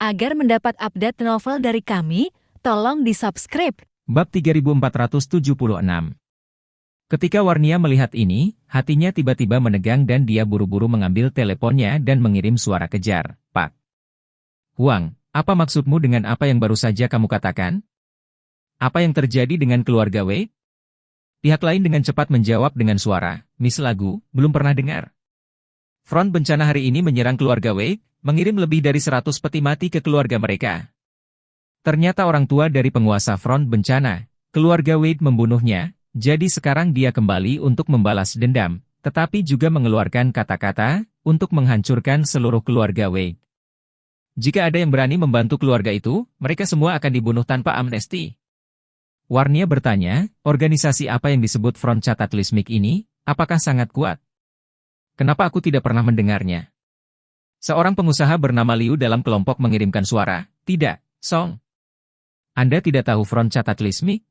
Agar mendapat update novel dari kami, tolong di-subscribe. Bab 3476. Ketika Warnia melihat ini, hatinya tiba-tiba menegang dan dia buru-buru mengambil teleponnya dan mengirim suara kejar. Pak Huang, apa maksudmu dengan apa yang baru saja kamu katakan? Apa yang terjadi dengan keluarga Wei? Pihak lain dengan cepat menjawab dengan suara, Miss Lagu, belum pernah dengar. Front bencana hari ini menyerang keluarga Wei, mengirim lebih dari 100 peti mati ke keluarga mereka. Ternyata orang tua dari penguasa front bencana, keluarga Wade membunuhnya, jadi sekarang dia kembali untuk membalas dendam, tetapi juga mengeluarkan kata-kata untuk menghancurkan seluruh keluarga Wade. Jika ada yang berani membantu keluarga itu, mereka semua akan dibunuh tanpa amnesti. Warnia bertanya, organisasi apa yang disebut Front Cataclysmic ini, apakah sangat kuat? Kenapa aku tidak pernah mendengarnya? Seorang pengusaha bernama Liu dalam kelompok mengirimkan suara, tidak, Song. Anda tidak tahu Front Cataclysmic?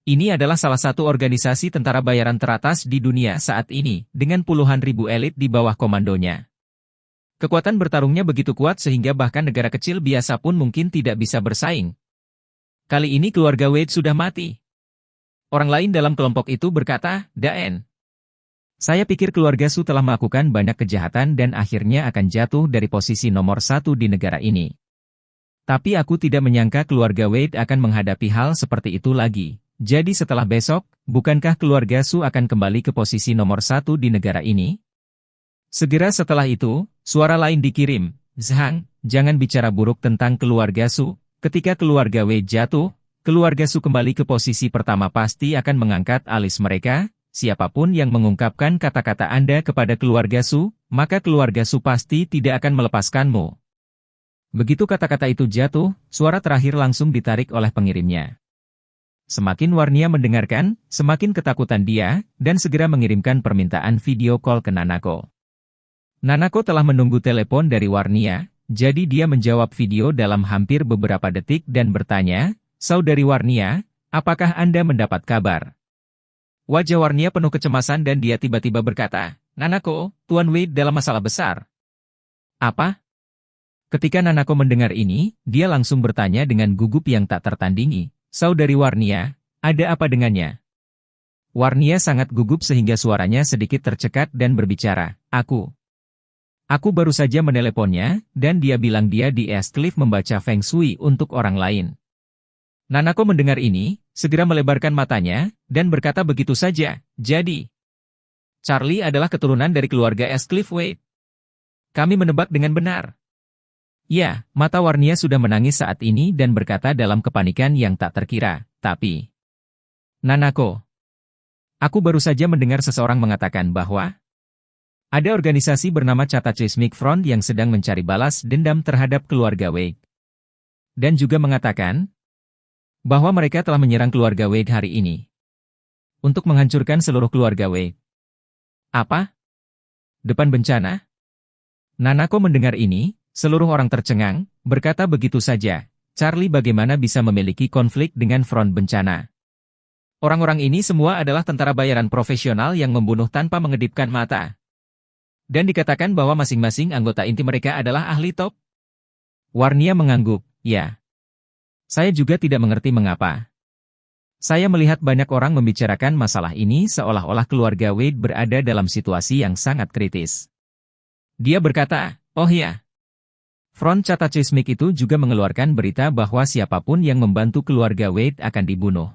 Ini adalah salah satu organisasi tentara bayaran teratas di dunia saat ini, dengan puluhan ribu elit di bawah komandonya. Kekuatan bertarungnya begitu kuat sehingga bahkan negara kecil biasa pun mungkin tidak bisa bersaing. Kali ini keluarga Wade sudah mati. Orang lain dalam kelompok itu berkata, Daen. Saya pikir keluarga Su telah melakukan banyak kejahatan dan akhirnya akan jatuh dari posisi nomor 1 di negara ini. Tapi aku tidak menyangka keluarga Wade akan menghadapi hal seperti itu lagi. Jadi setelah besok, bukankah keluarga Su akan kembali ke posisi nomor 1 di negara ini? Segera setelah itu, suara lain dikirim. Zhang, jangan bicara buruk tentang keluarga Su. Ketika keluarga Wade jatuh, keluarga Su kembali ke posisi pertama pasti akan mengangkat alis mereka. Siapapun yang mengungkapkan kata-kata Anda kepada keluarga Su, maka keluarga Su pasti tidak akan melepaskanmu. Begitu kata-kata itu jatuh, suara terakhir langsung ditarik oleh pengirimnya. Semakin Warnia mendengarkan, semakin ketakutan dia, dan segera mengirimkan permintaan video call ke Nanako. Nanako telah menunggu telepon dari Warnia, jadi dia menjawab video dalam hampir beberapa detik dan bertanya, Saudari Warnia, apakah Anda mendapat kabar? Wajah Warnia penuh kecemasan dan dia tiba-tiba berkata, Nanako, Tuan Wade dalam masalah besar. Apa? Ketika Nanako mendengar ini, dia langsung bertanya dengan gugup yang tak tertandingi, Saudari Warnia, ada apa dengannya? Warnia sangat gugup sehingga suaranya sedikit tercekat dan berbicara, Aku baru saja meneleponnya, dan dia bilang dia di East Cliff membaca Feng Shui untuk orang lain. Nanako mendengar ini, segera melebarkan matanya, dan berkata begitu saja, jadi, Charlie adalah keturunan dari keluarga East Cliff Wade. Kami menebak dengan benar. Ya, mata Warnia sudah menangis saat ini dan berkata dalam kepanikan yang tak terkira, tapi, Nanako, aku baru saja mendengar seseorang mengatakan bahwa ada organisasi bernama Cataclysmic Front yang sedang mencari balas dendam terhadap keluarga Wade. Dan juga mengatakan bahwa mereka telah menyerang keluarga Wade hari ini untuk menghancurkan seluruh keluarga Wade. Apa? Depan bencana? Nanako mendengar ini, seluruh orang tercengang, berkata begitu saja, Charlie bagaimana bisa memiliki konflik dengan front bencana? Orang-orang ini semua adalah tentara bayaran profesional yang membunuh tanpa mengedipkan mata. Dan dikatakan bahwa masing-masing anggota inti mereka adalah ahli top. Warnia mengangguk, ya. Saya juga tidak mengerti mengapa. Saya melihat banyak orang membicarakan masalah ini seolah-olah keluarga Wade berada dalam situasi yang sangat kritis. Dia berkata, oh ya. Front Cataclysmic itu juga mengeluarkan berita bahwa siapapun yang membantu keluarga Wade akan dibunuh.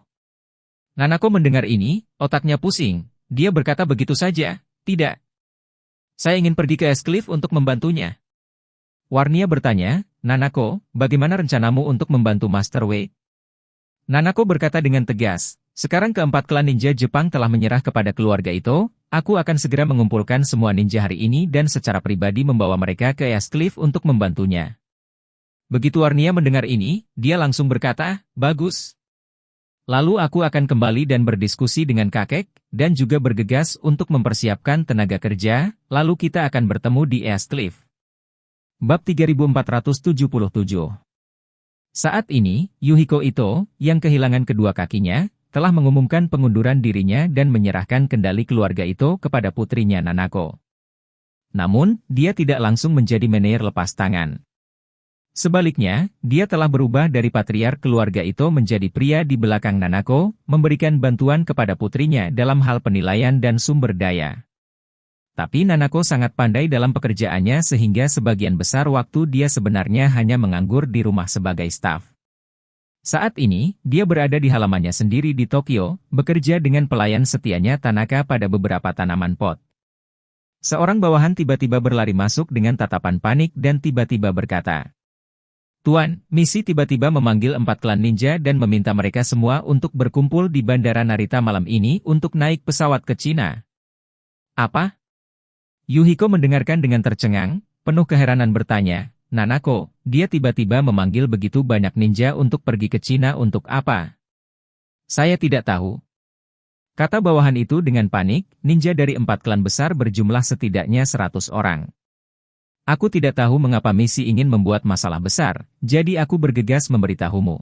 Nanako mendengar ini, otaknya pusing. Dia berkata begitu saja, tidak. Saya ingin pergi ke East Cliff untuk membantunya. Warnia bertanya, Nanako, bagaimana rencanamu untuk membantu Master Wade? Nanako berkata dengan tegas, sekarang keempat klan ninja Jepang telah menyerah kepada keluarga itu, aku akan segera mengumpulkan semua ninja hari ini dan secara pribadi membawa mereka ke East Cliff untuk membantunya. Begitu Warnia mendengar ini, dia langsung berkata, bagus. Lalu aku akan kembali dan berdiskusi dengan kakek, dan juga bergegas untuk mempersiapkan tenaga kerja, lalu kita akan bertemu di East Cliff. Bab 3477. Saat ini, Yuhiko Ito, yang kehilangan kedua kakinya, telah mengumumkan pengunduran dirinya dan menyerahkan kendali keluarga Ito kepada putrinya Nanako. Namun, dia tidak langsung menjadi manajer lepas tangan. Sebaliknya, dia telah berubah dari patriark keluarga itu menjadi pria di belakang Nanako, memberikan bantuan kepada putrinya dalam hal penilaian dan sumber daya. Tapi Nanako sangat pandai dalam pekerjaannya sehingga sebagian besar waktu dia sebenarnya hanya menganggur di rumah sebagai staf. Saat ini, dia berada di halamannya sendiri di Tokyo, bekerja dengan pelayan setianya Tanaka pada beberapa tanaman pot. Seorang bawahan tiba-tiba berlari masuk dengan tatapan panik dan tiba-tiba berkata, "Tuan, misi tiba-tiba memanggil 4 klan ninja dan meminta mereka semua untuk berkumpul di Bandara Narita malam ini untuk naik pesawat ke Cina." "Apa?" Yuhiko mendengarkan dengan tercengang, penuh keheranan bertanya, "Nanako, dia tiba-tiba memanggil begitu banyak ninja untuk pergi ke Cina untuk apa?" "Saya tidak tahu," kata bawahan itu dengan panik. Ninja dari 4 klan besar berjumlah setidaknya 100 orang. "Aku tidak tahu mengapa misi ingin membuat masalah besar, jadi aku bergegas memberitahumu."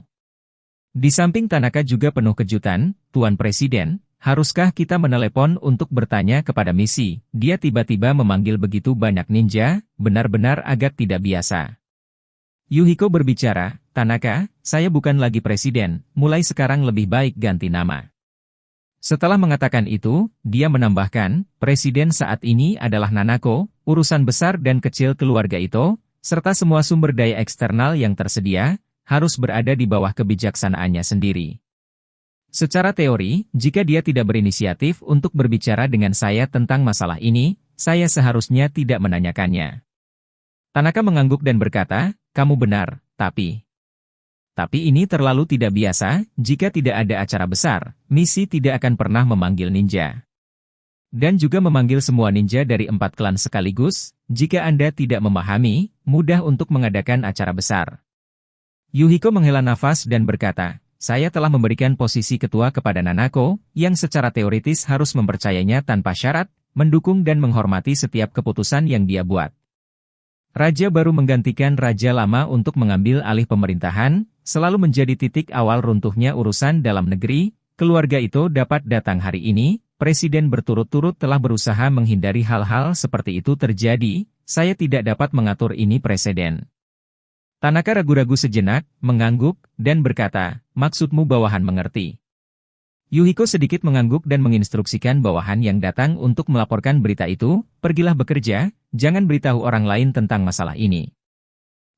Di samping Tanaka juga penuh kejutan, "Tuan Presiden, haruskah kita menelepon untuk bertanya kepada misi? Dia tiba-tiba memanggil begitu banyak ninja, benar-benar agak tidak biasa." Yuhiko berbicara, "Tanaka, saya bukan lagi presiden, mulai sekarang lebih baik ganti nama." Setelah mengatakan itu, dia menambahkan, "Presiden saat ini adalah Nanako, urusan besar dan kecil keluarga itu, serta semua sumber daya eksternal yang tersedia, harus berada di bawah kebijaksanaannya sendiri. Secara teori, jika dia tidak berinisiatif untuk berbicara dengan saya tentang masalah ini, saya seharusnya tidak menanyakannya." Tanaka mengangguk dan berkata, "Kamu benar, tapi ini terlalu tidak biasa. Jika tidak ada acara besar, misi tidak akan pernah memanggil ninja. Dan juga memanggil semua ninja dari 4 klan sekaligus, jika Anda tidak memahami, mudah untuk mengadakan acara besar." Yuhiko menghela nafas dan berkata, "Saya telah memberikan posisi ketua kepada Nanako, yang secara teoritis harus mempercayainya tanpa syarat, mendukung dan menghormati setiap keputusan yang dia buat. Raja baru menggantikan raja lama untuk mengambil alih pemerintahan, selalu menjadi titik awal runtuhnya urusan dalam negeri. Keluarga itu dapat datang hari ini, presiden berturut-turut telah berusaha menghindari hal-hal seperti itu terjadi, saya tidak dapat mengatur ini presiden." Tanaka ragu-ragu sejenak, mengangguk, dan berkata, "Maksudmu bawahan mengerti?" Yuhiko sedikit mengangguk dan menginstruksikan bawahan yang datang untuk melaporkan berita itu, "Pergilah bekerja, jangan beritahu orang lain tentang masalah ini."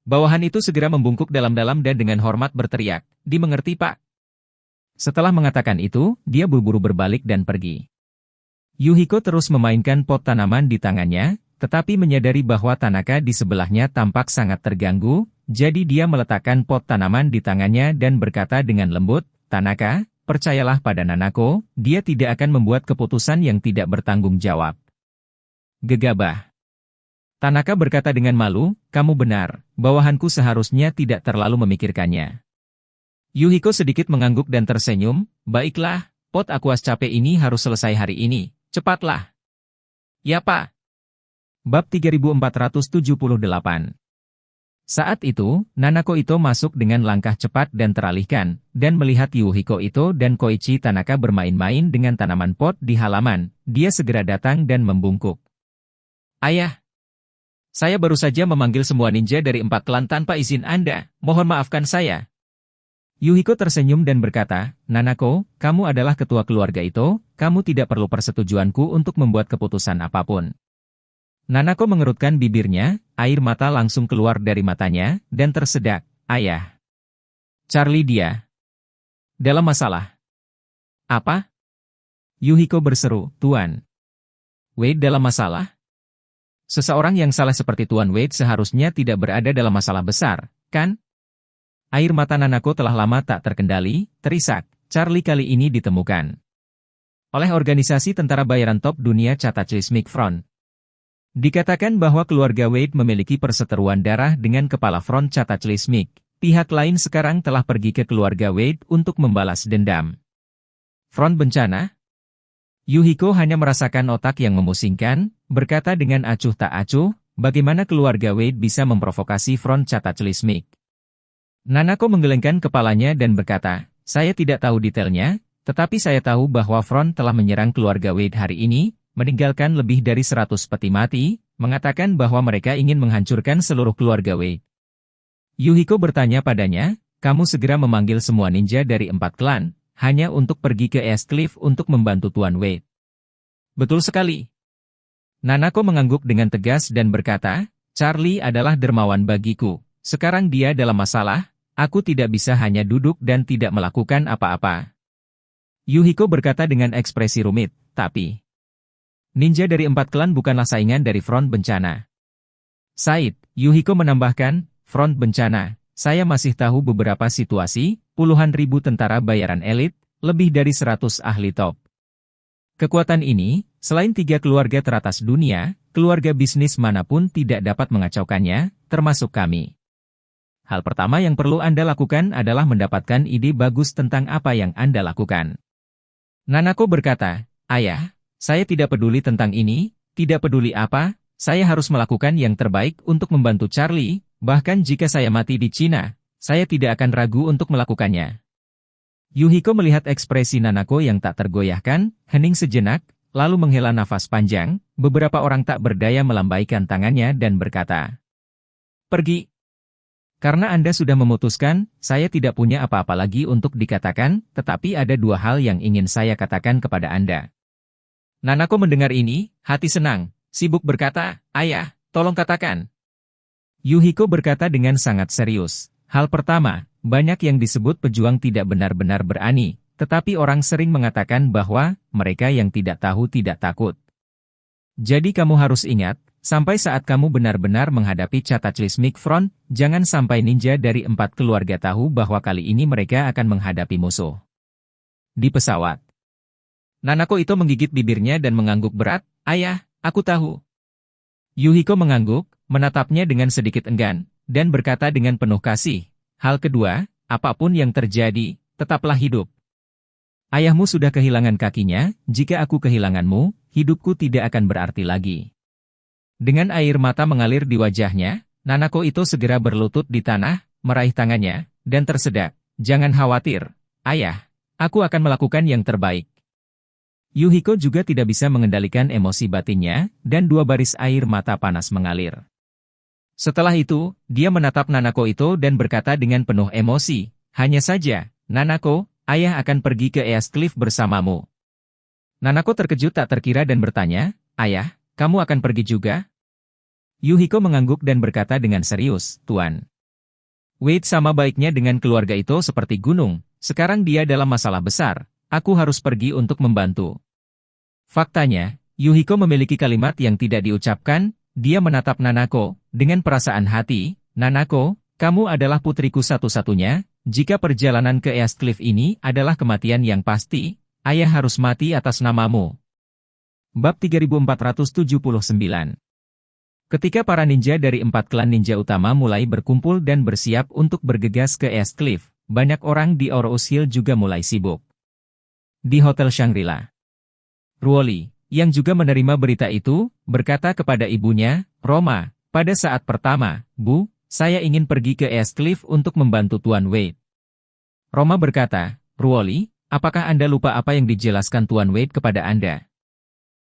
Bawahan itu segera membungkuk dalam-dalam dan dengan hormat berteriak, "Dimengerti, Pak." Setelah mengatakan itu, dia buru-buru berbalik dan pergi. Yuhiko terus memainkan pot tanaman di tangannya, tetapi menyadari bahwa Tanaka di sebelahnya tampak sangat terganggu, jadi dia meletakkan pot tanaman di tangannya dan berkata dengan lembut, "Tanaka, percayalah pada Nanako, dia tidak akan membuat keputusan yang tidak bertanggung jawab." Gegabah. Tanaka berkata dengan malu, "Kamu benar, bawahanku seharusnya tidak terlalu memikirkannya." Yuhiko sedikit mengangguk dan tersenyum, "Baiklah, pot aquas capek ini harus selesai hari ini, cepatlah." "Ya, Pak." Bab 3478. Saat itu, Nanako Ito masuk dengan langkah cepat dan teralihkan, dan melihat Yuhiko Ito dan Koichi Tanaka bermain-main dengan tanaman pot di halaman, dia segera datang dan membungkuk. "Ayah, saya baru saja memanggil semua ninja dari 4 klan tanpa izin Anda, mohon maafkan saya." Yuhiko tersenyum dan berkata, "Nanako, kamu adalah ketua keluarga itu, kamu tidak perlu persetujuanku untuk membuat keputusan apapun." Nanako mengerutkan bibirnya, air mata langsung keluar dari matanya, dan tersedak, "Ayah. Charlie dia dalam masalah." "Apa?" Yuhiko berseru, "Tuan Wade dalam masalah?" Seseorang yang salah seperti Tuan Wade seharusnya tidak berada dalam masalah besar, kan? Air mata Nanako telah lama tak terkendali, terisak, "Charlie kali ini ditemukan oleh organisasi tentara bayaran top dunia Cataclysmic Front. Dikatakan bahwa keluarga Wade memiliki perseteruan darah dengan kepala Front Cataclysmic. Pihak lain sekarang telah pergi ke keluarga Wade untuk membalas dendam." "Front bencana?" Yuhiko hanya merasakan otak yang memusingkan, berkata dengan acuh tak acuh, bagaimana keluarga Wade bisa memprovokasi Front Cataclysmic. Nanako menggelengkan kepalanya dan berkata, "Saya tidak tahu detailnya, tetapi saya tahu bahwa Front telah menyerang keluarga Wade hari ini, meninggalkan lebih dari 100 peti mati, mengatakan bahwa mereka ingin menghancurkan seluruh keluarga Wade." Yuhiko bertanya padanya, kamu segera memanggil semua ninja dari 4 klan, hanya untuk pergi ke East Cliff untuk membantu Tuan Wade. Betul sekali. Nanako mengangguk dengan tegas dan berkata, Charlie adalah dermawan bagiku. Sekarang dia dalam masalah, aku tidak bisa hanya duduk dan tidak melakukan apa-apa. Yuhiko berkata dengan ekspresi rumit, tapi ninja dari 4 klan bukanlah saingan dari front bencana. Said, Yuhiko menambahkan, front bencana, saya masih tahu beberapa situasi, puluhan ribu tentara bayaran elit, lebih dari 100 ahli top. Kekuatan ini, selain 3 keluarga teratas dunia, keluarga bisnis manapun tidak dapat mengacaukannya, termasuk kami. Hal pertama yang perlu Anda lakukan adalah mendapatkan ide bagus tentang apa yang Anda lakukan. Nanako berkata, Ayah, saya tidak peduli tentang ini, tidak peduli apa, saya harus melakukan yang terbaik untuk membantu Charlie, bahkan jika saya mati di Cina, saya tidak akan ragu untuk melakukannya. Yuhiko melihat ekspresi Nanako yang tak tergoyahkan, hening sejenak, lalu menghela nafas panjang, beberapa orang tak berdaya melambaikan tangannya dan berkata, pergi. Karena Anda sudah memutuskan, saya tidak punya apa-apa lagi untuk dikatakan, tetapi ada 2 hal yang ingin saya katakan kepada Anda. Nanako mendengar ini, hati senang, sibuk berkata, Ayah, tolong katakan. Yuhiko berkata dengan sangat serius, hal pertama, banyak yang disebut pejuang tidak benar-benar berani, tetapi orang sering mengatakan bahwa mereka yang tidak tahu tidak takut. Jadi kamu harus ingat, sampai saat kamu benar-benar menghadapi Cataclysmic Front, jangan sampai ninja dari 4 keluarga tahu bahwa kali ini mereka akan menghadapi musuh. Di pesawat, Nanako itu menggigit bibirnya dan mengangguk berat, Ayah, aku tahu. Yuhiko mengangguk, menatapnya dengan sedikit enggan, dan berkata dengan penuh kasih, hal kedua, apapun yang terjadi, tetaplah hidup. Ayahmu sudah kehilangan kakinya, jika aku kehilanganmu, hidupku tidak akan berarti lagi. Dengan air mata mengalir di wajahnya, Nanako itu segera berlutut di tanah, meraih tangannya, dan tersedak, jangan khawatir, Ayah, aku akan melakukan yang terbaik. Yuhiko juga tidak bisa mengendalikan emosi batinnya, dan 2 baris air mata panas mengalir. Setelah itu, dia menatap Nanako itu dan berkata dengan penuh emosi, hanya saja, Nanako, Ayah akan pergi ke East Cliff bersamamu. Nanako terkejut tak terkira dan bertanya, Ayah, kamu akan pergi juga? Yuhiko mengangguk dan berkata dengan serius, Tuan. Wade sama baiknya dengan keluarga itu seperti gunung, sekarang dia dalam masalah besar, aku harus pergi untuk membantu. Faktanya, Yuhiko memiliki kalimat yang tidak diucapkan, dia menatap Nanako, dengan perasaan hati, Nanako, kamu adalah putriku satu-satunya, jika perjalanan ke East Cliff ini adalah kematian yang pasti, Ayah harus mati atas namamu. Bab 3479. Ketika para ninja dari 4 klan ninja utama mulai berkumpul dan bersiap untuk bergegas ke East Cliff, banyak orang di Orous Hill juga mulai sibuk. Di Hotel Shangri-La, Ruoli, yang juga menerima berita itu, berkata kepada ibunya, Roma, pada saat pertama, Bu, saya ingin pergi ke East Cliff untuk membantu Tuan Wade. Roma berkata, Ruoli, apakah Anda lupa apa yang dijelaskan Tuan Wade kepada Anda?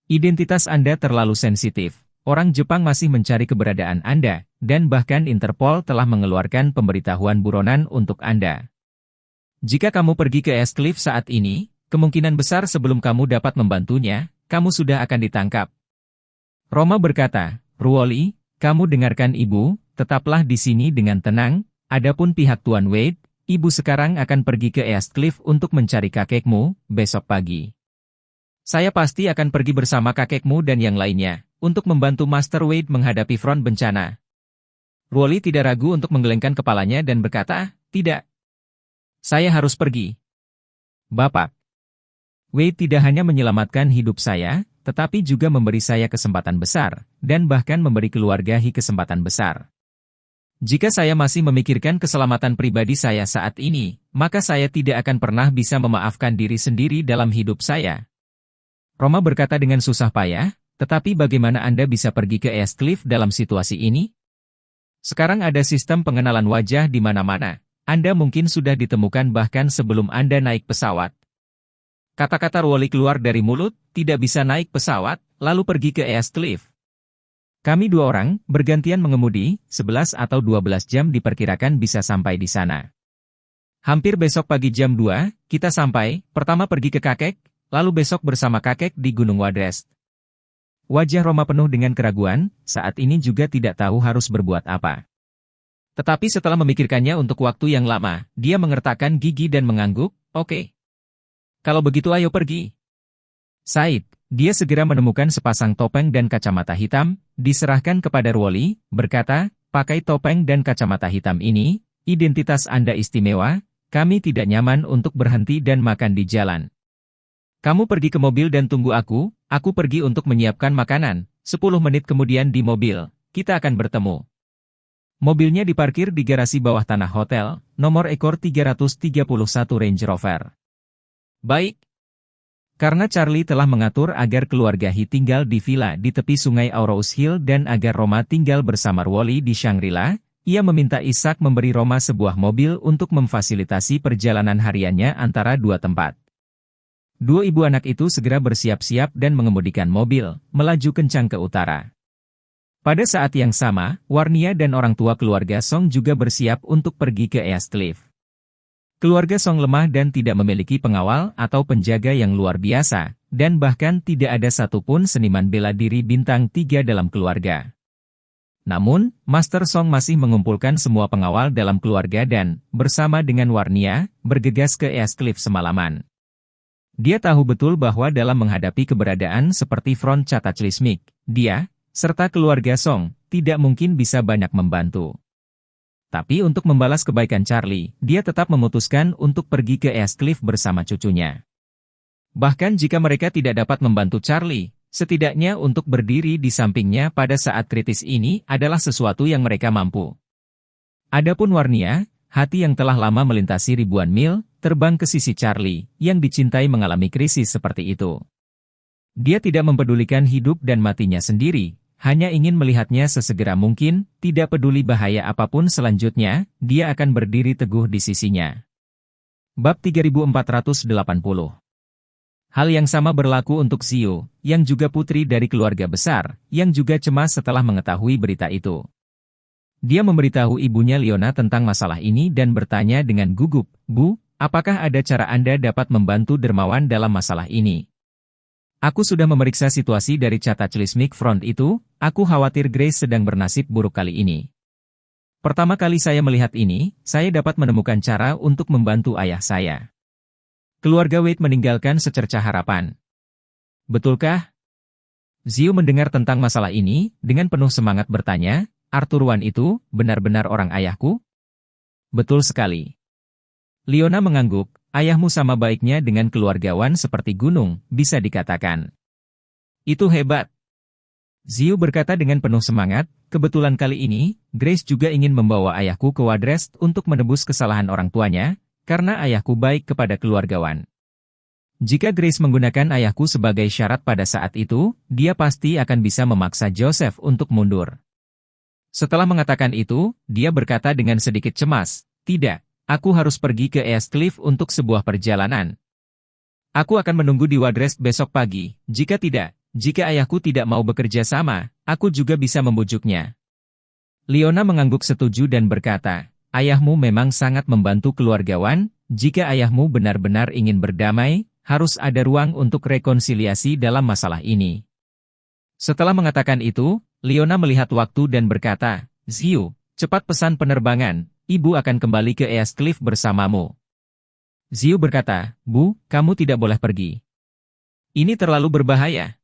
Identitas Anda terlalu sensitif. Orang Jepang masih mencari keberadaan Anda, dan bahkan Interpol telah mengeluarkan pemberitahuan buronan untuk Anda. Jika kamu pergi ke East Cliff saat ini, kemungkinan besar sebelum kamu dapat membantunya, kamu sudah akan ditangkap. Roma berkata, Ruoli, kamu dengarkan ibu, tetaplah di sini dengan tenang, adapun pihak Tuan Wade, ibu sekarang akan pergi ke East Cliff untuk mencari kakekmu, besok pagi. Saya pasti akan pergi bersama kakekmu dan yang lainnya, untuk membantu Master Wade menghadapi front bencana. Ruoli tidak ragu untuk menggelengkan kepalanya dan berkata, tidak. Saya harus pergi. Bapak. Wade tidak hanya menyelamatkan hidup saya, tetapi juga memberi saya kesempatan besar, dan bahkan memberi keluarga Hi kesempatan besar. Jika saya masih memikirkan keselamatan pribadi saya saat ini, maka saya tidak akan pernah bisa memaafkan diri sendiri dalam hidup saya. Roma berkata dengan susah payah, tetapi bagaimana Anda bisa pergi ke East Cliff dalam situasi ini? Sekarang ada sistem pengenalan wajah di mana-mana. Anda mungkin sudah ditemukan bahkan sebelum Anda naik pesawat. Kata-kata Ruoli keluar dari mulut, tidak bisa naik pesawat, lalu pergi ke East Cliff. Kami 2 orang, bergantian mengemudi, 11 atau 12 jam diperkirakan bisa sampai di sana. Hampir besok pagi jam 2, kita sampai, pertama pergi ke kakek, lalu besok bersama kakek di Gunung Wadrest. Wajah Roma penuh dengan keraguan, saat ini juga tidak tahu harus berbuat apa. Tetapi setelah memikirkannya untuk waktu yang lama, dia mengertakkan gigi dan mengangguk, oke. Kalau begitu ayo pergi. Said, dia segera menemukan sepasang topeng dan kacamata hitam, diserahkan kepada Rwoli, berkata, pakai topeng dan kacamata hitam ini, identitas Anda istimewa, kami tidak nyaman untuk berhenti dan makan di jalan. Kamu pergi ke mobil dan tunggu aku pergi untuk menyiapkan makanan, 10 menit kemudian di mobil, kita akan bertemu. Mobilnya diparkir di garasi bawah tanah hotel, nomor ekor 331 Range Rover. Baik. Karena Charlie telah mengatur agar keluarga He tinggal di villa di tepi sungai Aurous Hill dan agar Roma tinggal bersama Rwoli di Shangri-La, ia meminta Ishak memberi Roma sebuah mobil untuk memfasilitasi perjalanan hariannya antara 2 tempat. 2 ibu anak itu segera bersiap-siap dan mengemudikan mobil, melaju kencang ke utara. Pada saat yang sama, Warnia dan orang tua keluarga Song juga bersiap untuk pergi ke East Cliff. Keluarga Song lemah dan tidak memiliki pengawal atau penjaga yang luar biasa, dan bahkan tidak ada satupun seniman bela diri bintang 3 dalam keluarga. Namun, Master Song masih mengumpulkan semua pengawal dalam keluarga dan, bersama dengan Warnia, bergegas ke East Cliff semalaman. Dia tahu betul bahwa dalam menghadapi keberadaan seperti Front Cataclysmic, dia, serta keluarga Song, tidak mungkin bisa banyak membantu. Tapi untuk membalas kebaikan Charlie, dia tetap memutuskan untuk pergi ke East Cliff bersama cucunya. Bahkan jika mereka tidak dapat membantu Charlie, setidaknya untuk berdiri di sampingnya pada saat kritis ini adalah sesuatu yang mereka mampu. Adapun Warnia, hati yang telah lama melintasi ribuan mil, terbang ke sisi Charlie, yang dicintai mengalami krisis seperti itu. Dia tidak mempedulikan hidup dan matinya sendiri, hanya ingin melihatnya sesegera mungkin, tidak peduli bahaya apapun selanjutnya, dia akan berdiri teguh di sisinya. Bab 3480. Hal yang sama berlaku untuk Xiu, yang juga putri dari keluarga besar, yang juga cemas setelah mengetahui berita itu. Dia memberitahu ibunya Leona tentang masalah ini dan bertanya dengan gugup, "Bu, apakah ada cara Anda dapat membantu dermawan dalam masalah ini? Aku sudah memeriksa situasi dari Cataclysmic Front itu, aku khawatir Grace sedang bernasib buruk kali ini. Pertama kali saya melihat ini, saya dapat menemukan cara untuk membantu ayah saya." Keluarga Wade meninggalkan secercah harapan. Betulkah? Xiu mendengar tentang masalah ini, dengan penuh semangat bertanya, Arthur Wan itu, benar-benar orang ayahku? Betul sekali. Leona mengangguk, ayahmu sama baiknya dengan keluarga Wan seperti gunung, bisa dikatakan. Itu hebat. Xiu berkata dengan penuh semangat, kebetulan kali ini, Grace juga ingin membawa ayahku ke Wadrest untuk menebus kesalahan orang tuanya, karena ayahku baik kepada keluarga Wan. Jika Grace menggunakan ayahku sebagai syarat pada saat itu, dia pasti akan bisa memaksa Joseph untuk mundur. Setelah mengatakan itu, dia berkata dengan sedikit cemas, tidak, aku harus pergi ke East Cliff untuk sebuah perjalanan. Aku akan menunggu di Wadrest besok pagi, jika ayahku tidak mau bekerja sama, aku juga bisa membujuknya. Leona mengangguk setuju dan berkata, ayahmu memang sangat membantu keluarga Wan, jika ayahmu benar-benar ingin berdamai, harus ada ruang untuk rekonsiliasi dalam masalah ini. Setelah mengatakan itu, Leona melihat waktu dan berkata, Xiu, cepat pesan penerbangan, ibu akan kembali ke East Cliff bersamamu. Xiu berkata, Bu, kamu tidak boleh pergi. Ini terlalu berbahaya.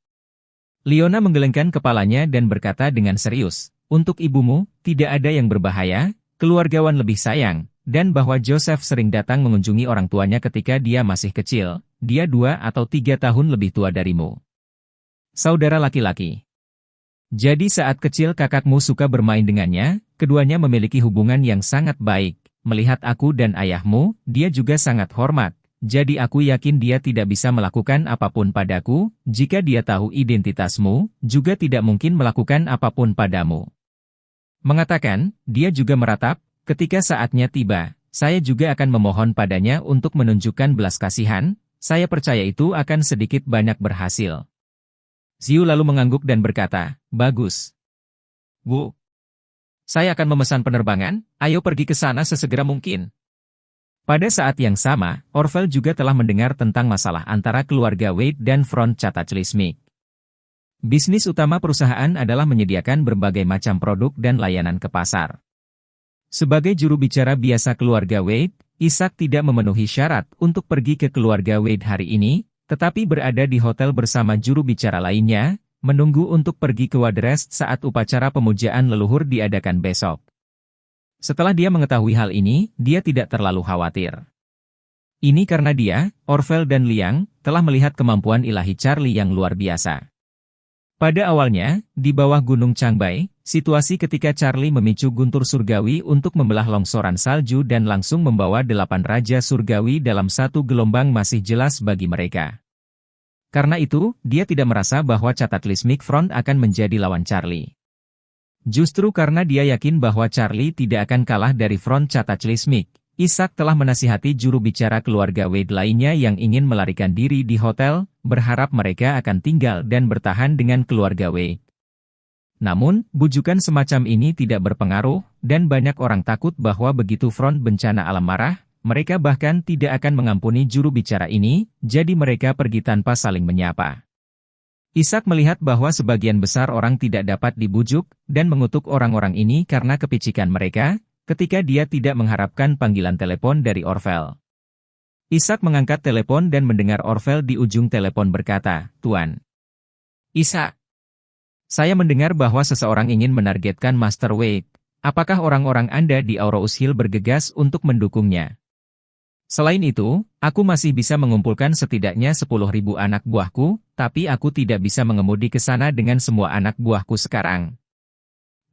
Leona menggelengkan kepalanya dan berkata dengan serius, untuk ibumu, tidak ada yang berbahaya, keluarga Wan lebih sayang, dan bahwa Joseph sering datang mengunjungi orang tuanya ketika dia masih kecil, dia 2 atau 3 tahun lebih tua darimu. Saudara laki-laki. Jadi saat kecil kakakmu suka bermain dengannya, keduanya memiliki hubungan yang sangat baik, melihat aku dan ayahmu, dia juga sangat hormat, jadi aku yakin dia tidak bisa melakukan apapun padaku, jika dia tahu identitasmu, juga tidak mungkin melakukan apapun padamu. Mengatakan, dia juga meratap, ketika saatnya tiba, saya juga akan memohon padanya untuk menunjukkan belas kasihan, saya percaya itu akan sedikit banyak berhasil. Xiu lalu mengangguk dan berkata, bagus. Bu, saya akan memesan penerbangan, ayo pergi ke sana sesegera mungkin. Pada saat yang sama, Orville juga telah mendengar tentang masalah antara keluarga Wade dan Front Cataclysmic. Bisnis utama perusahaan adalah menyediakan berbagai macam produk dan layanan ke pasar. Sebagai juru bicara biasa keluarga Wade, Isaac tidak memenuhi syarat untuk pergi ke keluarga Wade hari ini, tetapi berada di hotel bersama juru bicara lainnya, menunggu untuk pergi ke Wadrest saat upacara pemujaan leluhur diadakan besok. Setelah dia mengetahui hal ini, dia tidak terlalu khawatir. Ini karena dia, Orville dan Liang, telah melihat kemampuan ilahi Charlie yang luar biasa. Pada awalnya, di bawah Gunung Changbai, situasi ketika Charlie memicu guntur surgawi untuk membelah longsoran salju dan langsung membawa 8 raja surgawi dalam satu gelombang masih jelas bagi mereka. Karena itu, dia tidak merasa bahwa Cataclysmic Front akan menjadi lawan Charlie. Justru karena dia yakin bahwa Charlie tidak akan kalah dari Front Cataclysmic, Isaac telah menasihati juru bicara keluarga Wade lainnya yang ingin melarikan diri di hotel, berharap mereka akan tinggal dan bertahan dengan keluarga Wade. Namun, bujukan semacam ini tidak berpengaruh, dan banyak orang takut bahwa begitu Front bencana alam marah, mereka bahkan tidak akan mengampuni juru bicara ini, jadi mereka pergi tanpa saling menyapa. Isaac melihat bahwa sebagian besar orang tidak dapat dibujuk dan mengutuk orang-orang ini karena kepicikan mereka, ketika dia tidak mengharapkan panggilan telepon dari Orville. Isaac mengangkat telepon dan mendengar Orville di ujung telepon berkata, "Tuan Isaac, saya mendengar bahwa seseorang ingin menargetkan Master Wade. Apakah orang-orang Anda di Aurous Hill bergegas untuk mendukungnya? Selain itu, aku masih bisa mengumpulkan setidaknya 10.000 anak buahku, tapi aku tidak bisa mengemudi ke sana dengan semua anak buahku sekarang."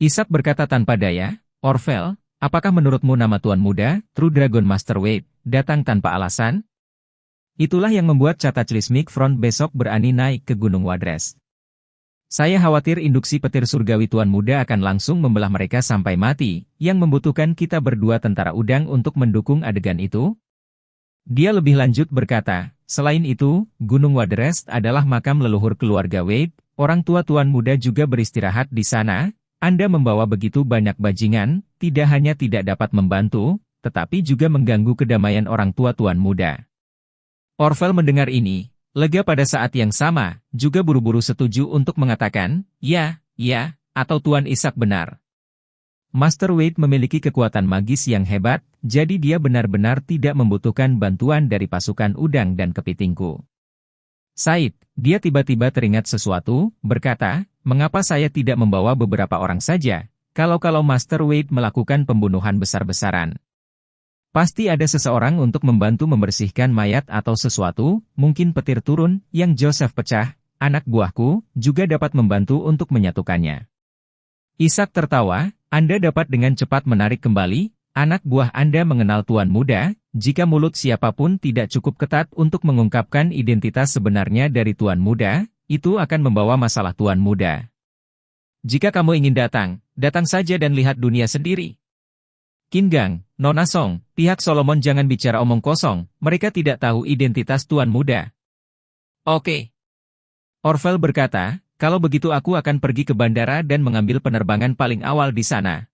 Isaac berkata tanpa daya, "Orville, apakah menurutmu nama Tuan Muda, True Dragon Master Wade, datang tanpa alasan? Itulah yang membuat Cataclysmic Front besok berani naik ke Gunung Wadrest. Saya khawatir induksi petir surgawi Tuan Muda akan langsung membelah mereka sampai mati, yang membutuhkan kita berdua tentara udang untuk mendukung adegan itu." Dia lebih lanjut berkata, "Selain itu, Gunung Wadrest adalah makam leluhur keluarga Wade, orang tua Tuan Muda juga beristirahat di sana. Anda membawa begitu banyak bajingan, tidak hanya tidak dapat membantu, tetapi juga mengganggu kedamaian orang tua Tuan Muda." Orville mendengar ini, lega pada saat yang sama, juga buru-buru setuju untuk mengatakan, "Ya, atau Tuan Isaac benar. Master Wade memiliki kekuatan magis yang hebat, jadi dia benar-benar tidak membutuhkan bantuan dari pasukan udang dan kepitingku." Said, dia tiba-tiba teringat sesuatu, berkata, "Mengapa saya tidak membawa beberapa orang saja, kalau Master Wade melakukan pembunuhan besar-besaran? Pasti ada seseorang untuk membantu membersihkan mayat atau sesuatu, mungkin petir turun, yang Joseph pecah, anak buahku, juga dapat membantu untuk menyatukannya." Isaac tertawa, "Anda dapat dengan cepat menarik kembali, anak buah Anda mengenal Tuan Muda, jika mulut siapapun tidak cukup ketat untuk mengungkapkan identitas sebenarnya dari Tuan Muda, itu akan membawa masalah Tuan Muda. Jika kamu ingin datang saja dan lihat dunia sendiri." "Kingang, Nona Song, pihak Solomon jangan bicara omong kosong, mereka tidak tahu identitas Tuan Muda." "Oke." Orville berkata, "Kalau begitu aku akan pergi ke bandara dan mengambil penerbangan paling awal di sana."